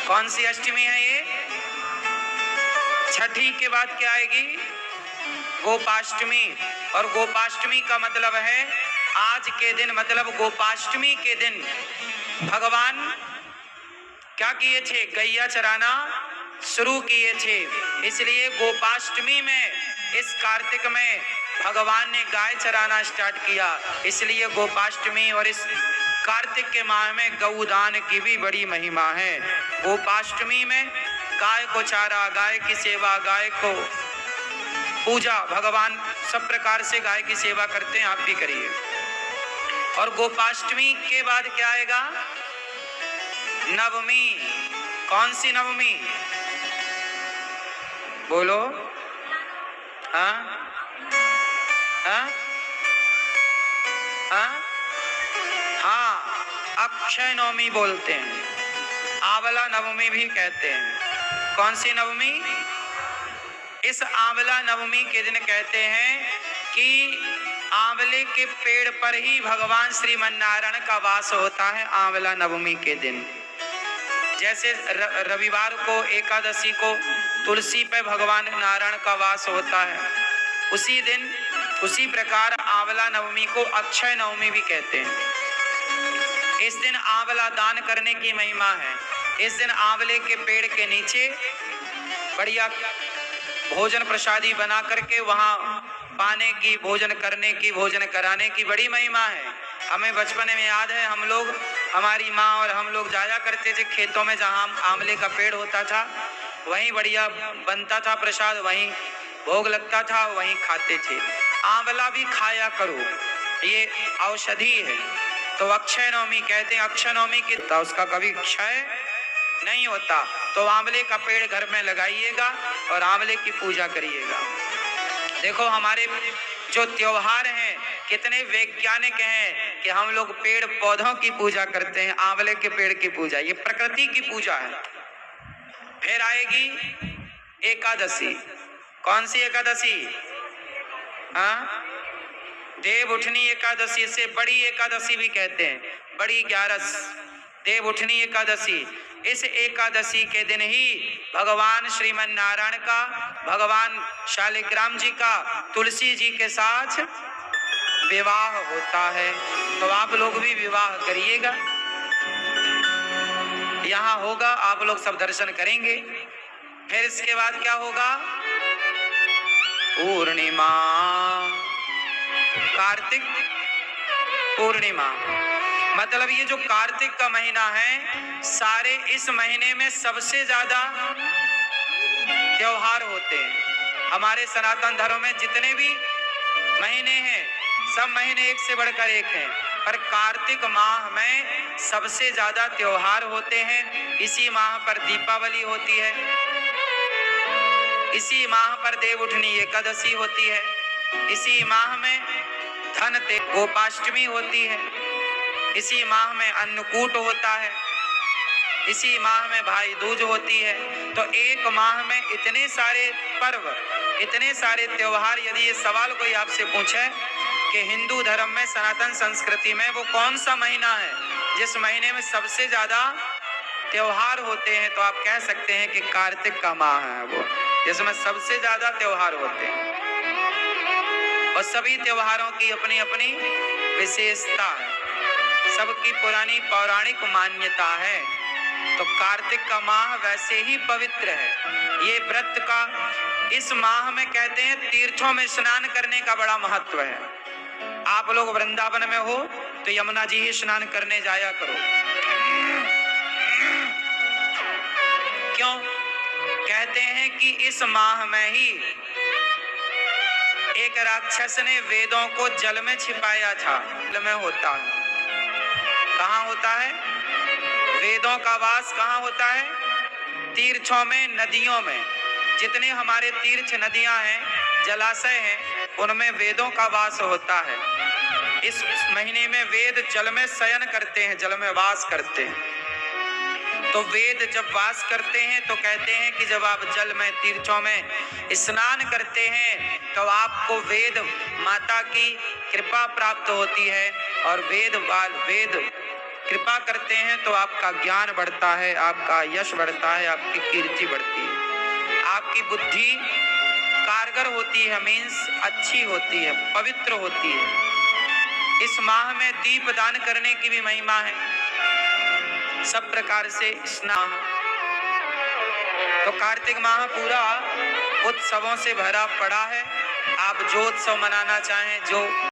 कौन सी अष्टमी है ये? छठी के बाद क्या आएगी? गोपाष्टमी। और गोपाष्टमी का मतलब है आज के दिन, मतलब गोपाष्टमी के दिन भगवान क्या किए थे? गैया चराना शुरू किए थे। इसलिए गोपाष्टमी में, इस कार्तिक में भगवान ने गाय चराना स्टार्ट किया। इसलिए गोपाष्टमी और इस कार्तिक के माह में गौदान की भी बड़ी महिमा है। गोपाष्टमी में गाय को चारा, गाय की सेवा, गाय को पूजा, भगवान सब प्रकार से गाय की सेवा करते हैं, आप भी करिए। और गोपाष्टमी के बाद क्या आएगा? नवमी। कौन सी नवमी? बोलो। हाँ हाँ हाँ हाँ, अक्षय नवमी बोलते हैं, आंवला नवमी भी कहते हैं। कौन सी नवमी? इस आंवला नवमी के दिन कहते हैं कि आंवले के पेड़ पर ही भगवान श्रीमन्नारायण का वास होता है आंवला नवमी के दिन। जैसे रविवार को, एकादशी को तुलसी पे भगवान नारायण का वास होता है, उसी दिन उसी प्रकार आंवला नवमी को अक्षय नवमी भी कहते हैं। इस दिन आंवला दान करने की महिमा है। इस दिन आंवले के पेड़ के नीचे बढ़िया भोजन प्रसादी बना करके वहाँ पाने की, भोजन करने की, भोजन कराने की बड़ी महिमा है। हमें बचपन में याद है, हम लोग, हमारी माँ और हम लोग जाया करते थे खेतों में, जहाँ आंवले का पेड़ होता था, वहीं बढ़िया बनता था प्रसाद, वहीं भोग लगता था, वहीं खाते थे। आंवला भी खाया करो, ये औषधि है। तो अक्षय नवमी कहते हैं, अक्षय नवमी की उसका कभी क्षय नहीं होता। तो आंवले का पेड़ घर में लगाइएगा और आंवले की पूजा करिएगा। देखो हमारे जो त्योहार हैं कितने वैज्ञानिक हैं कि हम लोग पेड़ पौधों की पूजा करते हैं, आंवले के पेड़ की पूजा, ये प्रकृति की पूजा है। फिर आएगी एकादशी। कौन सी एकादशी? हाँ, देव उठनी एकादशी, से बड़ी एकादशी भी कहते हैं, बड़ी 11 देव उठनी एकादशी। इस एकादशी के दिन ही भगवान श्रीमन्नारायण का, भगवान शालिग्राम जी का तुलसी जी के साथ विवाह होता है। तो आप लोग भी विवाह करिएगा, यहाँ होगा, आप लोग सब दर्शन करेंगे। फिर इसके बाद क्या होगा? पूर्णिमा, कार्तिक पूर्णिमा। मतलब ये जो कार्तिक का महीना है, सारे इस महीने में सबसे ज्यादा त्योहार होते हैं। हमारे सनातन धर्म में जितने भी महीने हैं, सब महीने एक से बढ़कर एक हैं, पर कार्तिक माह में सबसे ज्यादा त्योहार होते हैं। इसी माह पर दीपावली होती है, इसी माह पर देव उठनी एकादशी होती है, इसी माह में धनतेरस गोपाष्टमी होती है, इसी माह में अन्नकूट होता है, इसी माह में भाई दूज होती है। तो एक माह में इतने सारे पर्व, इतने सारे त्योहार। यदि ये सवाल कोई आपसे पूछे कि हिंदू धर्म में, सनातन संस्कृति में वो कौन सा महीना है जिस महीने में सबसे ज्यादा त्योहार होते हैं, तो आप कह सकते हैं कि कार्तिक का माह है वो, जिसमें सबसे ज्यादा त्योहार होते हैं। और सभी त्योहारों की अपनी अपनी विशेषता है, सबकी पुरानी पौराणिक मान्यता है। तो कार्तिक का माह वैसे ही पवित्र है। ये व्रत का, इस माह में कहते हैं तीर्थों में स्नान करने का बड़ा महत्व है। आप लोग वृंदावन में हो तो यमुना जी ही स्नान करने जाया करो। क्यों? कहते हैं कि इस माह में ही एक राक्षस ने वेदों को जल में छिपाया था। जल में होता है, कहाँ होता है? वेदों का वास कहाँ होता है? तीर्थों में, नदियों में। जितने हमारे तीर्थ नदियां हैं, जलाशय हैं, उनमें वेदों का वास होता है। इस महीने में वेद जल में शयन करते हैं, जल में वास करते हैं। तो वेद जब वास करते हैं तो कहते हैं कि जब आप जल में, तीर्थों में स्नान करते हैं तो आपको वेद माता की कृपा प्राप्त होती है और वेद कृपा करते हैं तो आपका ज्ञान बढ़ता है, आपका यश बढ़ता है, आपकी कीर्ति बढ़ती है, आपकी बुद्धि कारगर होती है, मीन्स अच्छी होती है, पवित्र होती है। इस माह में दीप दान करने की भी महिमा है, सब प्रकार से स्नान। तो कार्तिक माह पूरा उत्सवों से भरा पड़ा है। आप जो उत्सव मनाना चाहें, जो